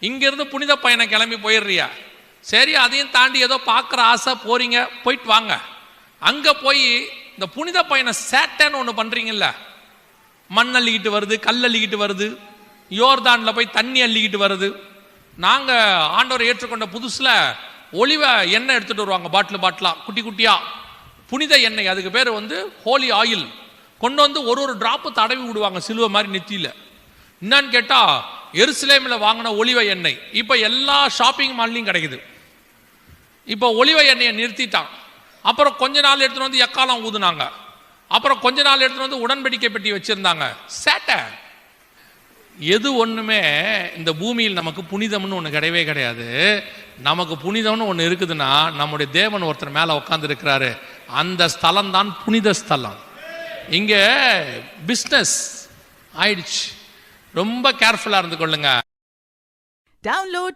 இங்கிருந்து புனித பயணம் கிளம்பி போயிடுறியா, சரி அதையும் தாண்டி ஏதோ பார்க்குற ஆசை போறீங்க, போயிட்டு வாங்க. அங்கே போய் இந்த புனித பயணம் சேட்டைன்னு ஒன்று பண்ணுறீங்கல்ல, மண் அள்ளிக்கிட்டு வருது, கல் அள்ளிக்கிட்டு வருது, யோர்தானில் போய் தண்ணி அள்ளிக்கிட்டு வருது. நாங்கள் ஆண்டவரை ஏற்றுக்கொண்ட புதுசில் ஒலிவ எண்ணெய் எடுத்துகிட்டு வருவாங்க, பாட்டிலாக குட்டி குட்டியாக புனித எண்ணெய், அதுக்கு பேர் ஹோலி ஆயில், கொண்டு ஒரு டிராப்பு தடவி விடுவாங்க சிலுவை மாதிரி நெத்தியில். என்னன்னு கேட்டால் எருசலேமில் வாங்கின ஒலிவ எண்ணெய் இப்போ எல்லா ஷாப்பிங் மால்லையும் கிடைக்குது. இப்போ ஒலிவ எண்ணெயை நிறுத்திட்டான். அப்புறம் கொஞ்ச நாள் எடுத்துகிட்டு எக்காலம் ஊதுனாங்க. அப்புறம் கொஞ்ச நாள் எடுத்துகிட்டு உடன்படிக்கை பெட்டி வச்சுருந்தாங்க. சேட்டை எது ஒன்றுமே இந்த பூமியில் நமக்கு புனிதம்னு ஒன்று கிடையவே கிடையாது. நமக்கு புனிதம்னு ஒன்று இருக்குதுன்னா நம்முடைய தேவன் ஒருத்தர் மேலே உட்காந்துருக்கிறாரு, அந்த ஸ்தலம் தான் புனித ஸ்தலம். இங்கே பிஸ்னஸ் ஆயிடுச்சு, ரொம்ப கேர்ஃபுல்லாக இருந்து கொள்ளுங்க. Download